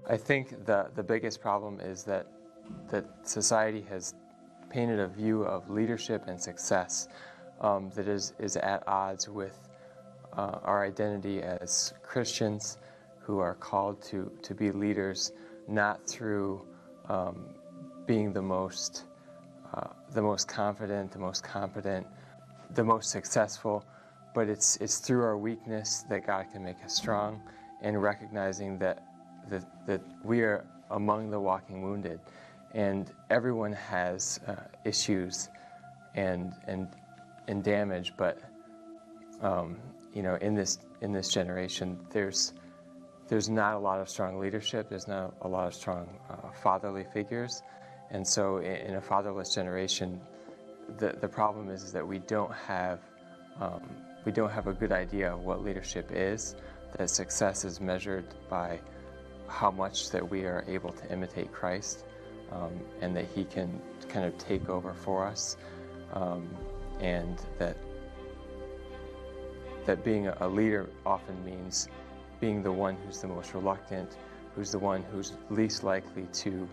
I think the biggest problem is that society has painted a view of leadership and success that is at odds with our identity as Christians who are called to be leaders, not through being the most confident, the most competent, the most successful, but it's through our weakness that God can make us strong, and recognizing that we are among the walking wounded, and everyone has issues and damage, but in this generation, there's not a lot of strong leadership. There's not a lot of strong fatherly figures, and so in a fatherless generation, the problem is that we don't have a good idea of what leadership is. That success is measured by how much that we are able to imitate Christ, and that He can kind of take over for us, and that being a leader often means being the one who's the most reluctant, who's the one who's least likely to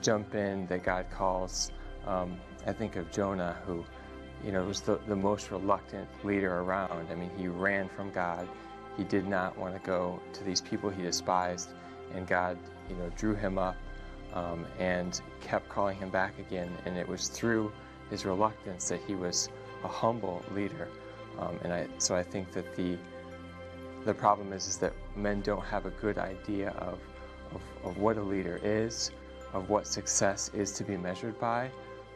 jump in, that God calls. I think of Jonah, who was the most reluctant leader around. I mean, he ran from God. He did not want to go to these people he despised, and God, drew him up and kept calling him back again. And it was through his reluctance that he was a humble leader. So I think that the problem is that men don't have a good idea of what a leader is, of what success is to be measured by,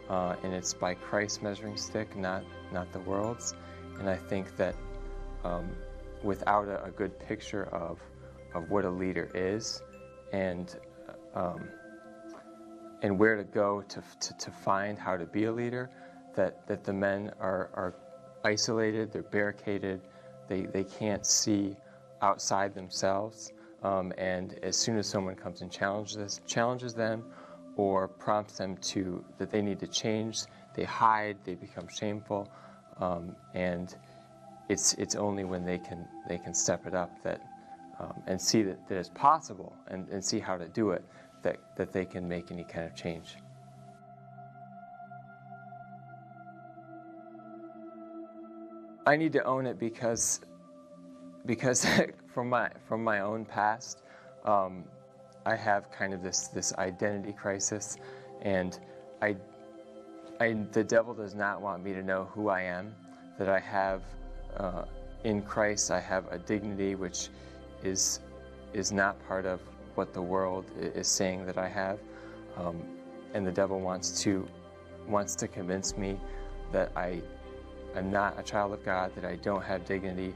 and it's by Christ's measuring stick, not the world's. And I think that without a good picture of what a leader is, and where to go to find how to be a leader, that the men are isolated, they're barricaded, they can't see outside themselves, and as soon as someone comes and challenges them or prompts them that they need to change, they hide, they become shameful, and it's only when they can step it up and see that it's possible and see how to do it that they can make any kind of change. I need to own it because from my own past, I have kind of this identity crisis, and the devil does not want me to know who I am, that I have in Christ. I have a dignity which is not part of what the world is saying that I have, and the devil wants to convince me that I'm not a child of God, that I don't have dignity,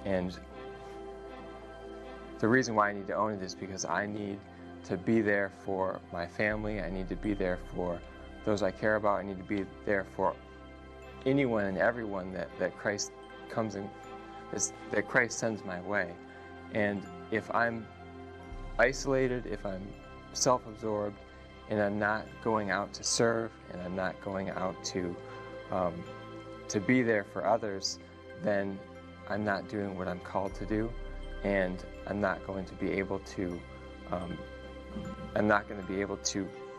and the reason why I need to own it is because I need to be there for my family. I need to be there for those I care about. I need to be there for anyone and everyone that Christ comes in, that Christ sends my way. And if I'm isolated, if I'm self-absorbed, and I'm not going out to serve, and I'm not going out to be there for others, then I'm not doing what I'm called to do, and I'm not going to be able to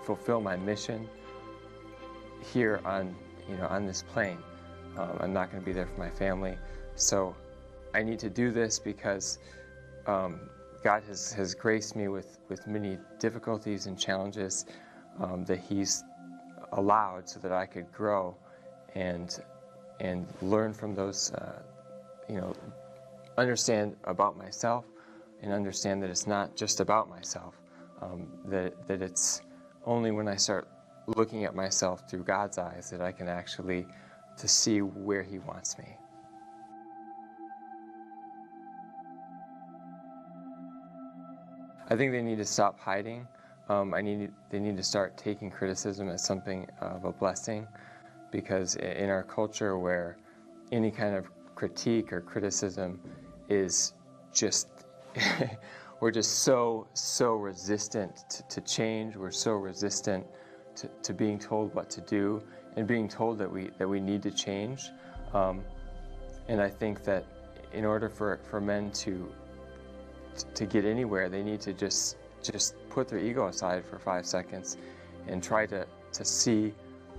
fulfill my mission here on this plane. I'm not going to be there for my family. So I need to do this because God has graced me with many difficulties and challenges that He's allowed so that I could grow and learn from those, understand about myself, and understand that it's not just about myself, that it's only when I start looking at myself through God's eyes that I can actually to see where He wants me. I think they need to stop hiding. They need to start taking criticism as something of a blessing, because in our culture where any kind of critique or criticism is just we're just so resistant to change. We're so resistant to being told what to do and being told that we need to change. And I think that in order for men to to get anywhere, they need to just put their ego aside for 5 seconds and try to see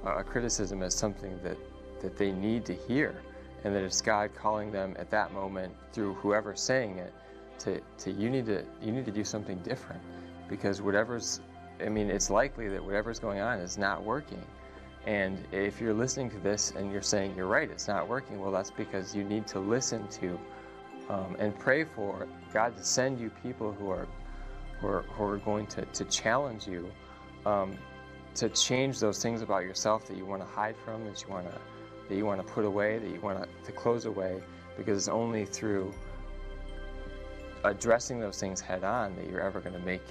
a criticism as something that they need to hear, and that it's God calling them at that moment through whoever's saying it to you need to do something different, because it's likely that whatever's going on is not working. And if you're listening to this and you're saying you're right, it's not working, well, that's because you need to listen to and pray for God to send you people who are going to challenge you, to change those things about yourself that you want to hide from, that you want to put away, that you want to close away, because it's only through addressing those things head on that you're ever going to make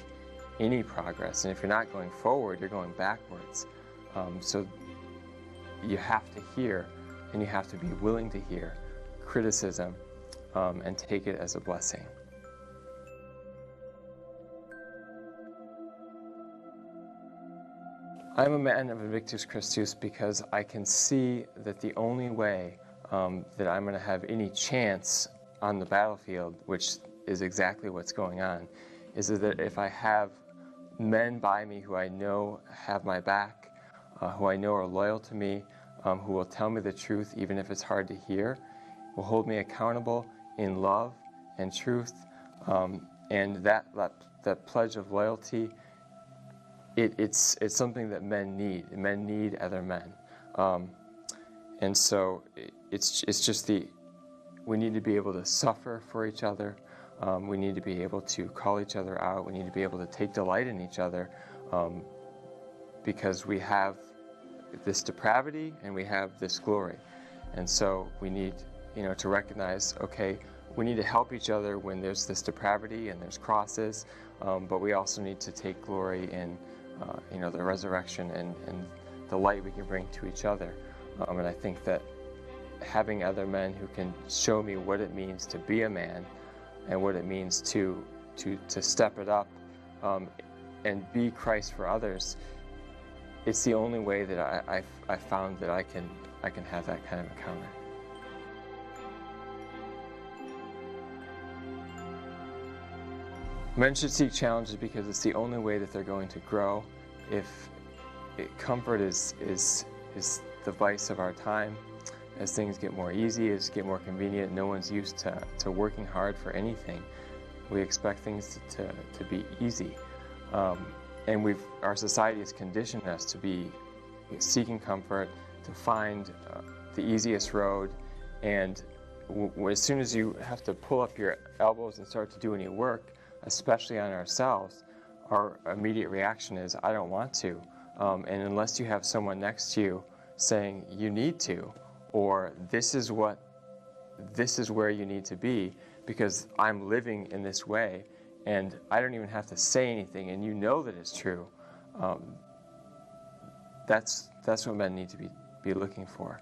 any progress. And if you're not going forward, you're going backwards. So you have to hear, and you have to be willing to hear criticism and take it as a blessing. I'm a man of iNVICTUS Christus because I can see that the only way that I'm going to have any chance on the battlefield, which is exactly what's going on, is that if I have men by me who I know have my back, who I know are loyal to me, who will tell me the truth even if it's hard to hear, will hold me accountable in love and truth, and that pledge of loyalty, it's something that men need. Men need other men, and so it's just we need to be able to suffer for each other. We need to be able to call each other out. We need to be able to take delight in each other, because we have this depravity and we have this glory. And so we need, to recognize, okay, we need to help each other when there's this depravity and there's crosses, but we also need to take glory in, the resurrection and the light we can bring to each other. And I think that having other men who can show me what it means to be a man and what it means to step it up and be Christ for others, it's the only way that I found that I can have that kind of encounter. Men should seek challenges because it's the only way that they're going to grow. Comfort is the vice of our time. As things get more easy, as get more convenient, no one's used to working hard for anything. We expect things to be easy. And our society has conditioned us to be seeking comfort, to find the easiest road, and as soon as you have to pull up your elbows and start to do any work, especially on ourselves, our immediate reaction is, I don't want to. And unless you have someone next to you saying, you need to, or this is where you need to be, because I'm living in this way, and I don't even have to say anything, and you know that it's true. That's what men need to be looking for.